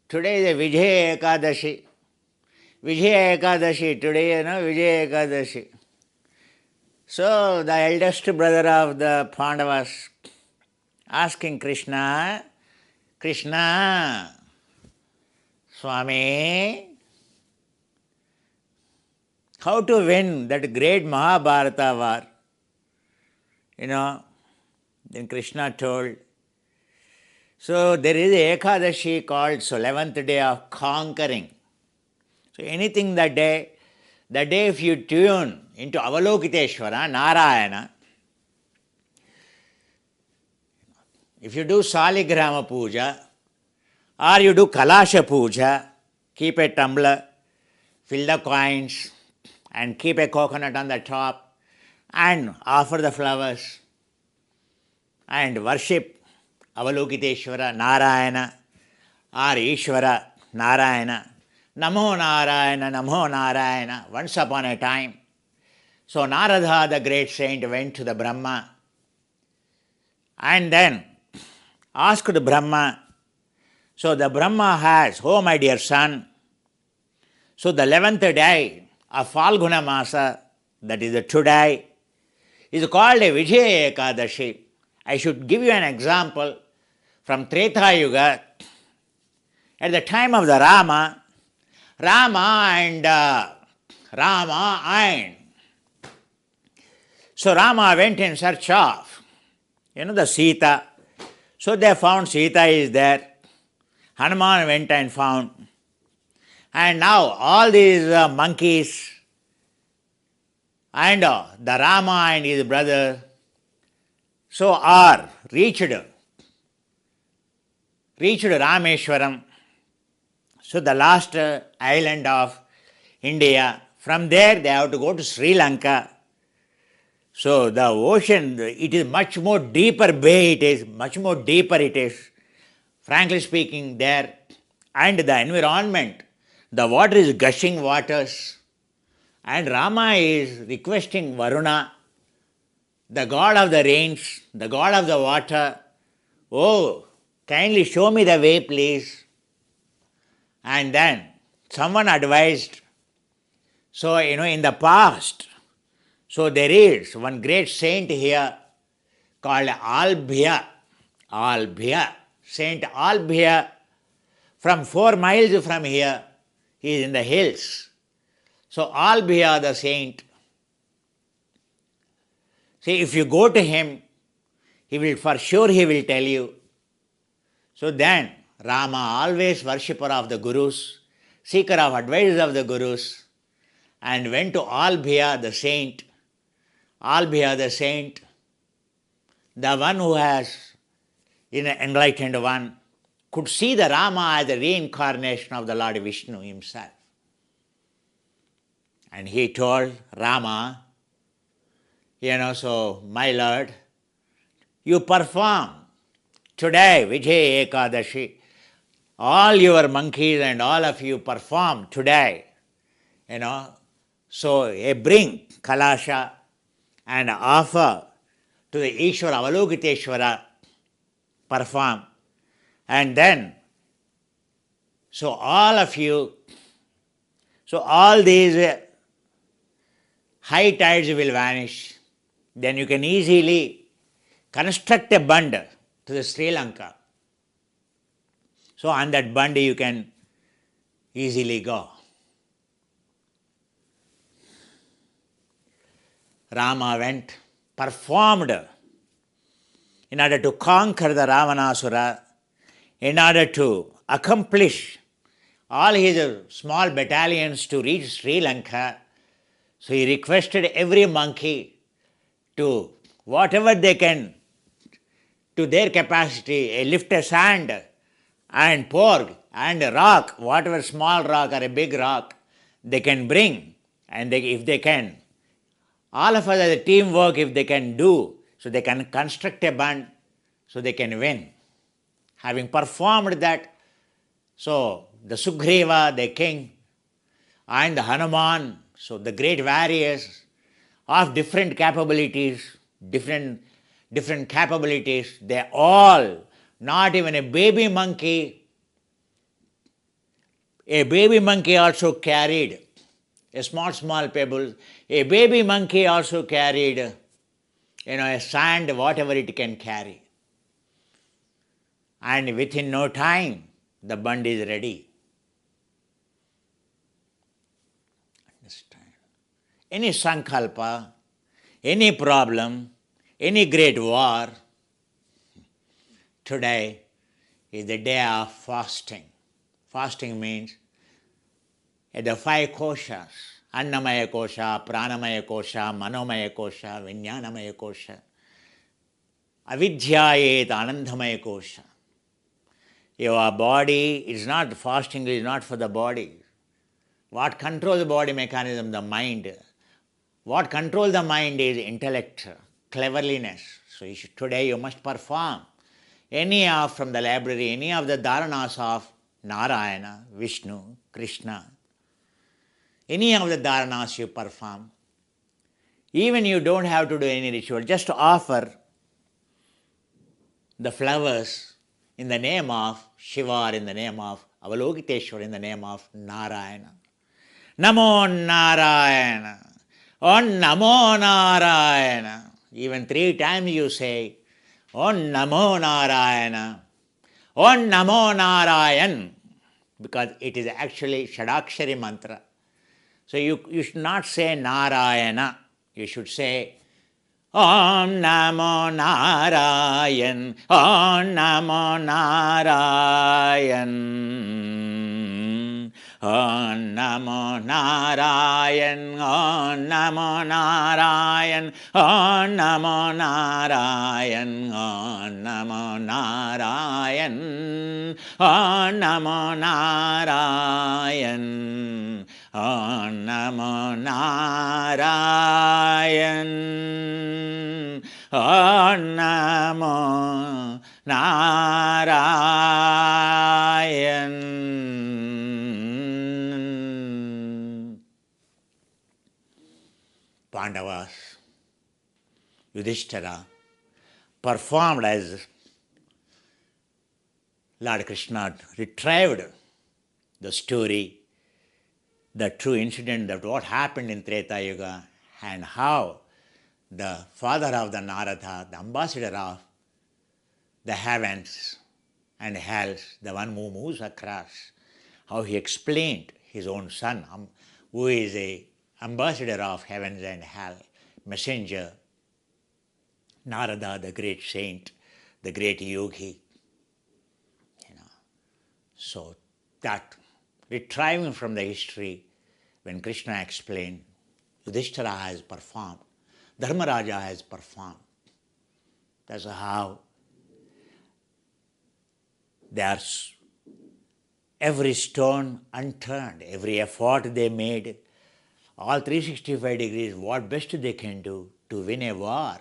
Today is a Vijaya Ekadasi. Vijaya Ekadasi, today, Vijaya Ekadasi. So, the eldest brother of the Pandavas asking Krishna, Krishna, Swami, how to win that great Mahabharata war? Then Krishna told. So, there is a Ekadashi called 11th day of conquering. So, anything that day if you tune into Avalokiteshvara, Narayana, if you do Saligrama puja, or you do Kalasha puja, keep a tumbler, fill the coins, and keep a coconut on the top, and offer the flowers, and worship Avalokiteshvara, Narayana, or Ishvara, Narayana, Namo Narayana, Namo Narayana, once upon a time. So Narada, the great saint, went to the Brahma and then asked Brahma. So the Brahma has, oh my dear son, so the 11th day of Falguna Masa, that is the today, is called a Vijaya Ekadashi. I should give you an example from Treta Yuga. At the time of the Rama and so Rama went in search of, the Sita. So they found Sita is there. Hanuman went and found. And now all these monkeys and the Rama and his brother so are reached Rameshwaram. So the last island of India. From there they have to go to Sri Lanka. So the ocean, it is much more deeper bay it is, frankly speaking there. And the environment, the water is gushing waters. And Rama is requesting Varuna, the god of the rains, the god of the water, oh, kindly show me the way please. And then someone advised, so in the past, so there is one great saint here called Albhya, Saint Albhya, from 4 miles from here, he is in the hills. So Albhya the saint, see if you go to him, he will tell you. So then Rama, always worshipper of the Gurus, seeker of advice of the Gurus, and went to Albhya the saint. Albhya the saint, the one who has enlightened one, could see the Rama as the reincarnation of the Lord Vishnu himself. And he told Rama, so my Lord, you perform today Vijaya Ekadashi. All your monkeys and all of you perform today. So bring Kalasha and offer to the Ishvara Avalokiteshvara, perform. And then, so all of you, so all these high tides will vanish. Then you can easily construct a bund to the Sri Lanka. So on that bund you can easily go. Rama went, performed in order to conquer the Ravanasura, in order to accomplish all his small battalions to reach Sri Lanka. So he requested every monkey to, whatever they can, to their capacity, lift a sand and pour and a rock, whatever small rock or a big rock, they can bring. And if they can, all of us as a teamwork, if they can do, so they can construct a band, so they can win. Having performed that, so the Sugriva, the king, and the Hanuman, so the great warriors of different capabilities, they all, not even a baby monkey A baby monkey also carried a small pebble. A baby monkey also carried, a sand, whatever it can carry. And within no time, the bund is ready. Understand? Any sankalpa, any problem, any great war, today is the day of fasting. Fasting means at the 5 koshas, Annamaya kosha, Pranamaya kosha, Manomaya kosha, Vijnanamaya kosha, Avidyayet Anandamaya kosha. Your body is not, fasting is not for the body. What controls the body mechanism? The mind. What controls the mind is intellect, cleverness. So today you must perform any of, from the library, any of the dharanas of Narayana, Vishnu, Krishna. Any of the dharanas you perform. Even you don't have to do any ritual, just offer the flowers in the name of Shiva, or in the name of Avalokiteshwar, in the name of Narayana. Namo Narayana. On Namo Narayana. Even 3 times you say, On Namo Narayana. On Namo Narayan. Because it is actually Shadakshari mantra. So you should not say Narayana. You should say Om Namo Narayan. Om Namo Narayan. Om Namo Narayan. Om Namo Narayan. Om Namo Narayan. Om Namo Narayan. Om Namo Narayan. Om Namo Narayan. Om Namo Narayan. Pandavas, Yudhishthira, performed as Lord Krishna retrieved the story, the true incident, that what happened in Treta Yuga, and how the father of the Narada, the ambassador of the heavens and hells, the one who moves across, how he explained his own son, who is a ambassador of heavens and hell, messenger, Narada, the great saint, the great yogi. So that, retrieving from the history, when Krishna explained, Yudhishthira has performed, Dharmaraja has performed. That's how there's every stone unturned, every effort they made, all 365 degrees, what best they can do to win a war.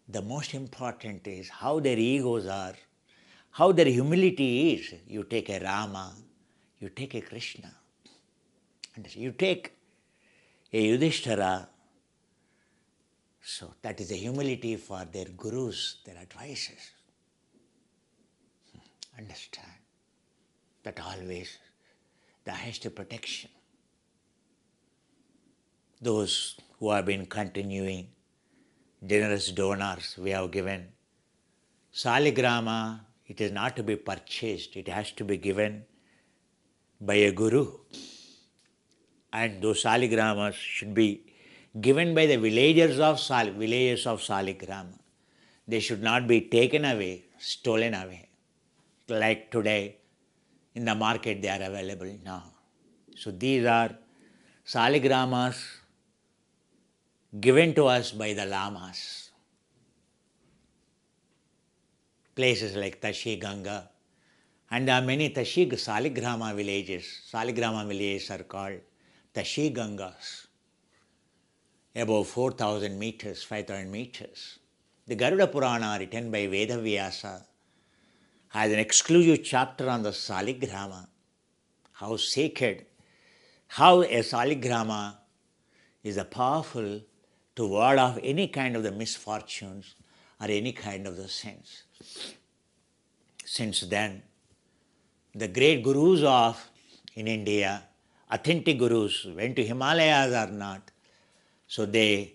The most important is how their egos are, how their humility is. You take a Rama, you take a Krishna, and you take a Yudhishthira. So that is the humility for their gurus, their advisors. Understand that always the highest protection. Those who have been continuing, generous donors we have given. Saligrama, it is not to be purchased, it has to be given by a guru. And those saligramas should be given by the villagers of Saligrama. They should not be taken away, stolen away. Like today, in the market they are available now. So these are saligramas given to us by the lamas. Places like Tashi Ganga, and there are many Tashi Saligrama villages. Saligrama villages are called Tashi Gangas, above 4,000 meters, 5,000 meters. The Garuda Purana, written by Vedavyasa, has an exclusive chapter on the Saligrama, how sacred, how a Saligrama is a powerful to ward off any kind of the misfortunes or any kind of the sins. Since then, the great gurus of in India, authentic gurus went to Himalayas or not. So they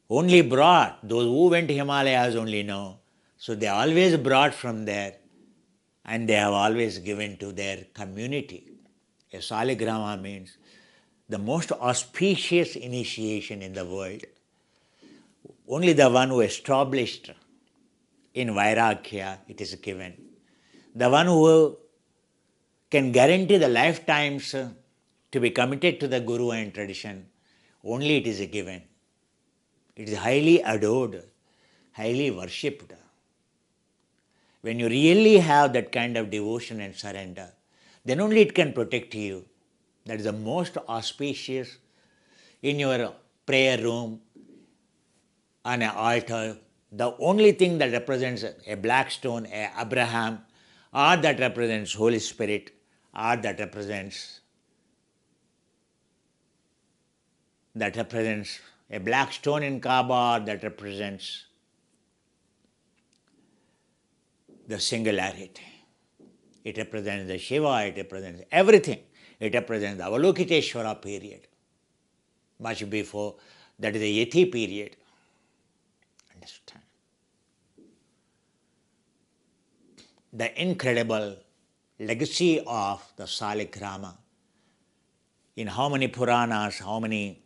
only brought, those who went to Himalayas only know. So they always brought from there and they have always given to their community. A Saligrama means the most auspicious initiation in the world. Only the one who established in Vairagya it is given. The one who can guarantee the lifetimes to be committed to the Guru and tradition, only it is given. It is highly adored, highly worshipped. When you really have that kind of devotion and surrender, then only it can protect you. That is the most auspicious in your prayer room, on an altar. The only thing that represents a black stone, a Abraham, or that represents Holy Spirit, or that represents a black stone in Kaaba, or that represents the singularity. It represents the Shiva, it represents everything. It represents the Avalokiteshvara period. Much before, that is the Yati period. Understand? The incredible legacy of the Saligrama, in how many Puranas, how many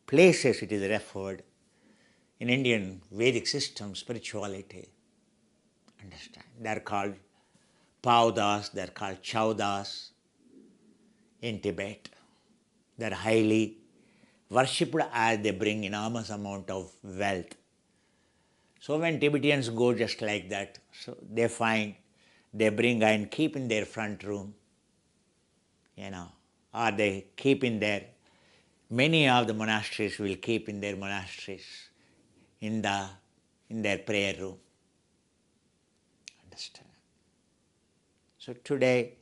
places it is referred in Indian Vedic system, spirituality. Understand? They are called Paudas, they are called Chaudas in Tibet. They are highly worshipped as they bring enormous amount of wealth. So when Tibetans go just like that, so they find, they bring and keep in their front room, or they keep in their, many of the monasteries will keep in their monasteries, in their prayer room. Understand? So today,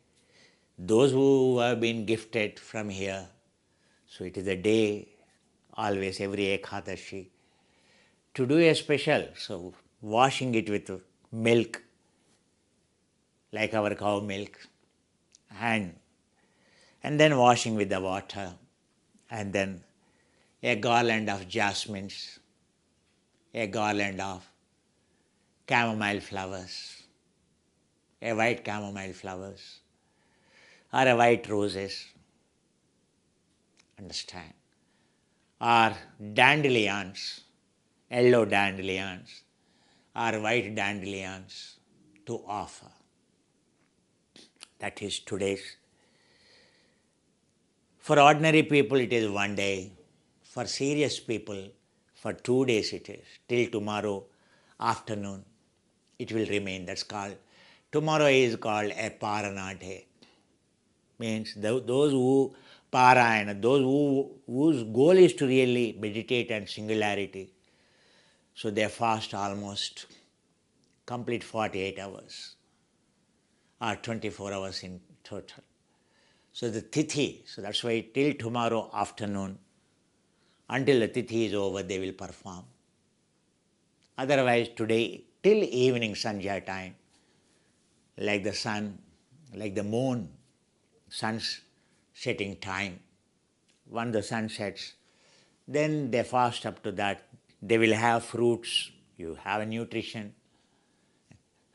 those who have been gifted from here, so it is a day, always every Ekadashi, to do a special, so washing it with milk, like our cow milk, and then washing with the water, and then a garland of jasmines, a garland of chamomile flowers, a white chamomile flowers, or a white roses, understand, or dandelions, yellow dandelions, or white dandelions to offer. That is today's. For ordinary people it is one day, for serious people for 2 days it is, till tomorrow afternoon it will remain. That's called, tomorrow is called a Parana day. Means those who Parayana, those whose goal is to really meditate on singularity, so they fast almost complete 48 hours or 24 hours in total. So the tithi, so that's why till tomorrow afternoon, until the tithi is over, they will perform. Otherwise today till evening Sandhya time, like the sun, like the moon, sun's setting time, when the sun sets, then they fast up to that. They will have fruits, you have a nutrition.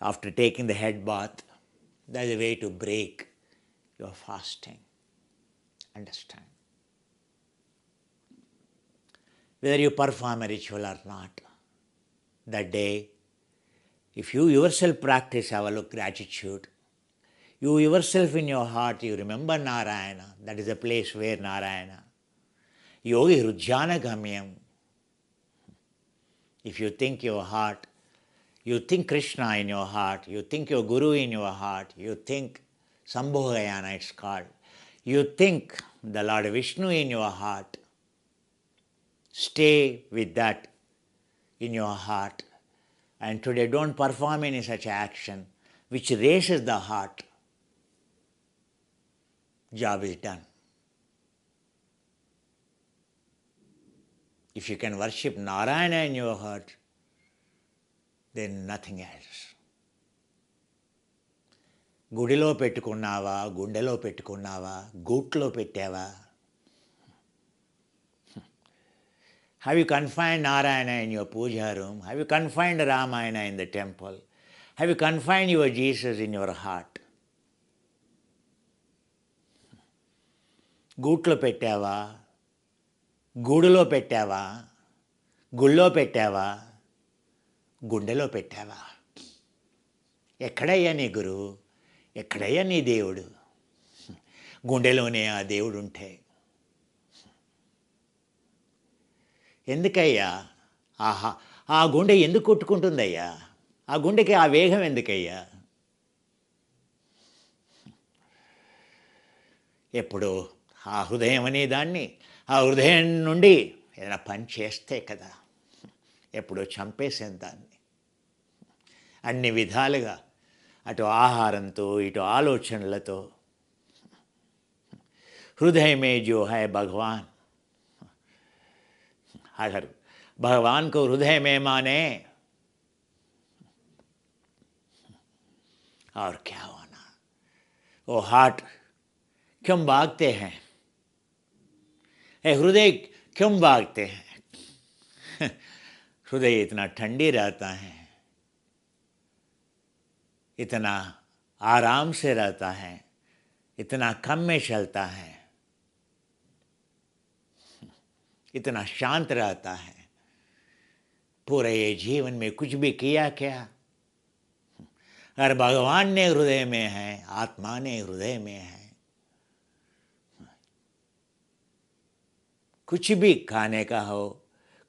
After taking the head bath, that is a way to break your fasting. Understand? Whether you perform a ritual or not, that day, if you yourself practice gratitude, you yourself in your heart, you remember Narayana, that is the place where Narayana, Yogi Rujjana Gamyam. If you think your heart, you think Krishna in your heart, you think your Guru in your heart, you think Sambhogayana it's called, you think the Lord Vishnu in your heart, stay with that in your heart. And today don't perform any such action which raises the heart. Job is done. If you can worship Narayana in your heart, then nothing else. గుడిలో పెట్టుకున్నావా, గుండెలో పెట్టుకున్నావా, గూట్లో పెట్టావా? Have you confined Narayana in your puja room? Have you confined Ramayana in the temple? Have you confined your Jesus in your heart? గూట్లో పెట్టావా, గూడులో పెట్టావా, గుళ్ళో పెట్టావా, గుండెలో పెట్టావా? ఎక్కడయ్యా నీ గురువు, ఎక్కడయ్యా నీ దేవుడు? గుండెలోనే ఆ దేవుడు ఉంటే ఎందుకయ్యా ఆహా ఆ గుండె ఎందుకు కొట్టుకుంటుందయ్యా? ఆ గుండెకి ఆ వేగం ఎందుకయ్యా? ఎప్పుడు ఆ హృదయం అనే దాన్ని ఆ హృదయం నుండి ఏదైనా పని చేస్తే కదా, ఎప్పుడో చంపేసాను దాన్ని. అన్ని విధాలుగా అటు ఆహారంతో ఇటు ఆలోచనలతో. हृदय में जो है भगवान, अगर भगवान को हृदय में माने और क्या होना। वो हार्ट क्यों भागते हैं, हृदय क्यों भागते हैं? हृदय इतना ठंडी रहता है, इतना आराम से रहता है, इतना कम में चलता है, इतना शांत रहता है। पूरे ये जीवन में कुछ भी किया क्या? अगर भगवान ने हृदय में है, आत्मा ने हृदय में है, कुछ भी खाने का हो,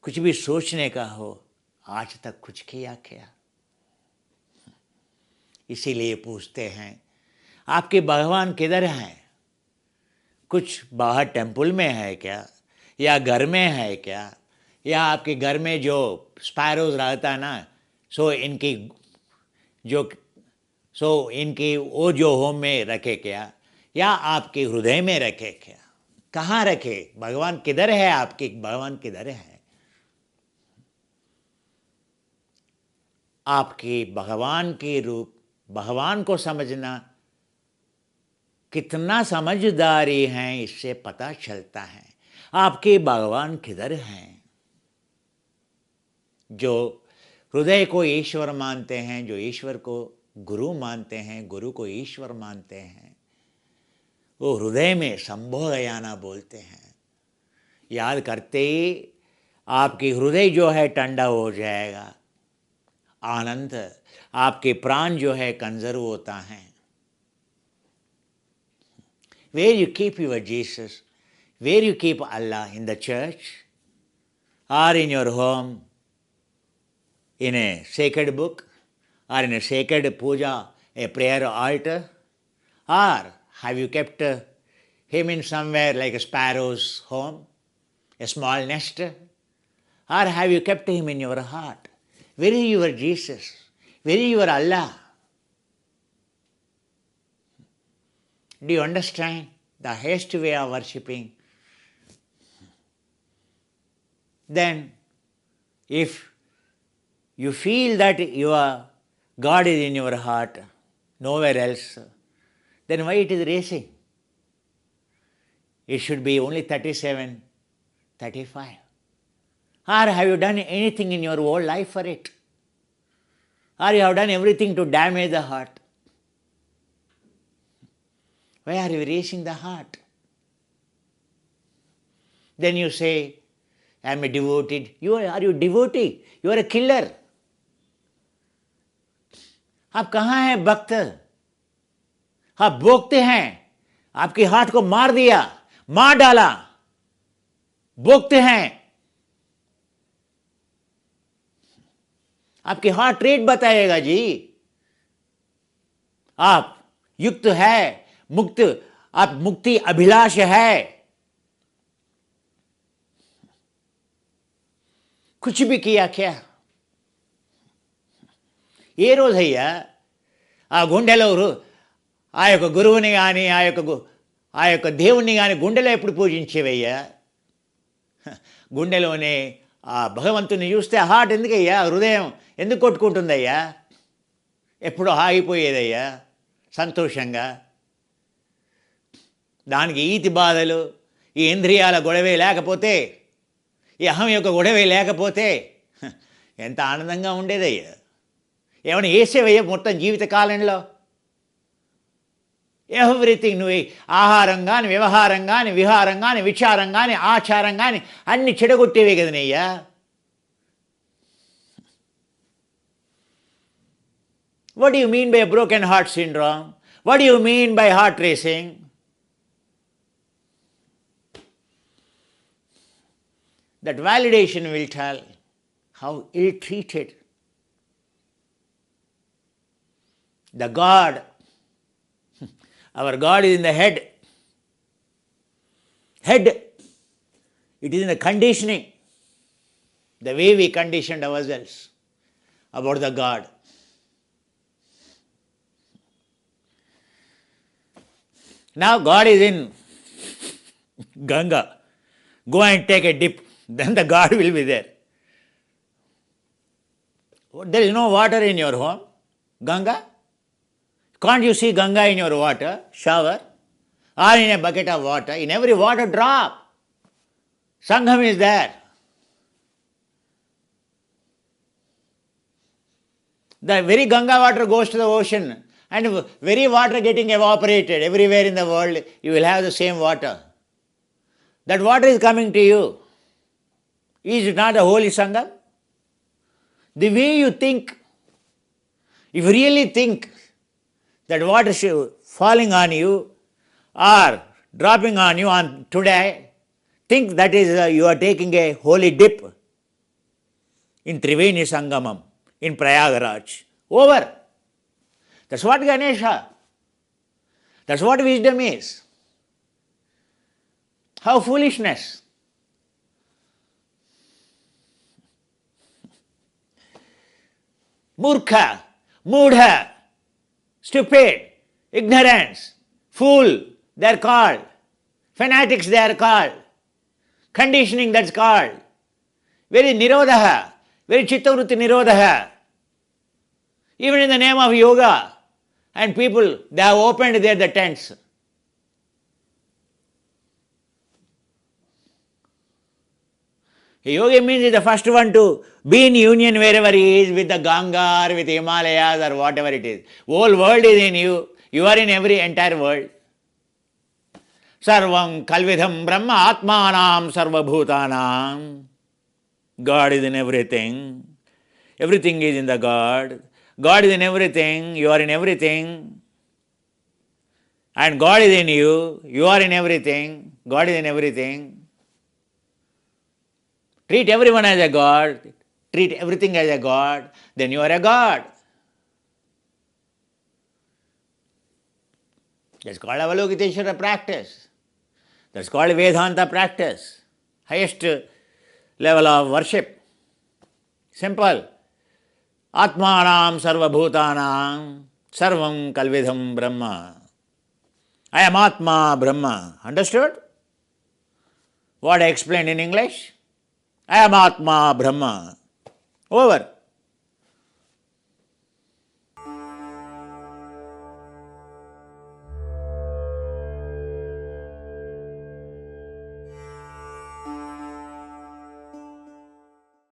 कुछ भी सोचने का हो, आज तक कुछ किया क्या? इसीलिए पूछते हैं आपके भगवान किधर हैं? कुछ बाहर टेम्पल में है क्या, या घर में है क्या, या आपके घर में जो स्पैरोज रहता है ना, इनकी वो जो होम में रखे क्या, या आपके हृदय में रखे क्या? कहाँ रखे? भगवान किधर है? आपके भगवान किधर है? आपके भगवान के रूप, भगवान को समझना कितना समझदारी है, इससे पता चलता है आपके भगवान किधर हैं। जो हृदय को ईश्वर मानते हैं, जो ईश्वर को गुरु मानते हैं, गुरु को ईश्वर मानते हैं, वो हृदय में संभोगयाना बोलते हैं। याद करते ही आपकी हृदय जो है ठंडा हो जाएगा, आनंद आपके प्राण जो है कंजर्व होता है। Where you keep your Jesus, where you keep Allah, in the church or in your home, in a sacred book or in a sacred puja, a prayer altar, or have you kept him in somewhere like a sparrow's home, a small nest, or have you kept him in your heart? Where is your Jesus? Where is your Allah? Do you understand the highest way of worshipping? Then, if you feel that your God is in your heart, nowhere else, then why it is racing? It should be only 37, 35. Or have you done anything in your whole life for it? Or you have done everything to damage the heart? Why are you racing the heart? Then you say, I am a devoted. Are you devotee? You are a killer. आप कहाँ हैं भक्त? आप भोगते हैं, आपके heart को मार दिया, मार डाला, भोगते हैं। आपके हार्ट रेट बताएगा जी। आप युक्त है, मुक्त, आप मुक्ति अभिलाष है। कुछ भी किया क्या? ఏ రోజయ్యా ఆ గుండెలో ఆ యొక్క గురువుని కానీ ఆ యొక్క దేవుణ్ణి కానీ గుండెలో ఎప్పుడు పూజించేవయ్యా? గుండెలోనే ఆ భగవంతుని చూస్తే హార్ట్ ఎందుకయ్యా, హృదయం ఎందుకు కొట్టుకుంటుందయ్యా? ఎప్పుడు ఆగిపోయేదయ్యా, సంతోషంగా. దానికి ఈతి బాధలు, ఈ ఇంద్రియాల గొడవే లేకపోతే, ఈ అహం యొక్క గొడవే లేకపోతే ఎంత ఆనందంగా ఉండేదయ్యా. ఏమైనా వేసేవయ్యా మొత్తం జీవితకాలంలో? ఎవ్రీథింగ్ నువ్వు ఆహారం కానీ, వ్యవహారం కానీ, విహారం కానీ, విచారం కానీ, ఆచారం కానీ అన్ని చెడగొట్టేవే కదనయ్యా. What do you mean by a broken heart syndrome? What do you mean by heart racing? That validation will tell how ill-treated the God, our God is in the head. Head, it is in the conditioning, the way we conditioned ourselves about the God. Now God is in Ganga. Go and take a dip, then the God will be there. There is no water in your home, Ganga. Can't you see Ganga in your water, shower, or in a bucket of water? In every water drop, Sangham is there. The very Ganga water goes to the ocean, and very water getting evaporated everywhere in the world, you will have the same water. That water is coming to you. Is it not a holy Sangam? The way you think, if you really think that water falling on you or dropping on you on today, think that is you are taking a holy dip in Triveni Sangamam, in Prayagraj. Over. That's what Ganesha. That's what wisdom is. How foolishness. Murkha, Moodha, stupid, ignorance, fool, they are called. Fanatics, they are called. Conditioning, that's called. Very nirodha, very chittavrutti nirodha. Even in the name of yoga, and people, they have opened there the tents. A yogi means he is the first one to be in union wherever he is with the Ganga or with Himalayas or whatever it is. Whole world is in you. You are in every entire world. Sarvam kalvidham brahma atmanam sarvabhutanam. God is in everything. Everything is in the God. God is in everything. You are in everything. And God is in you. You are in everything. God is in everything. Treat everyone as a God. Treat everything as a God. Then you are a God. That's called Avalokiteshvara practice. That's called Vedanta practice. Highest level of worship. Simple. Atmanam sarvabhutanam sarvam kalvidham brahma. I am Atma Brahma. Understood? What I explained in English? I am Atma Brahma. Over.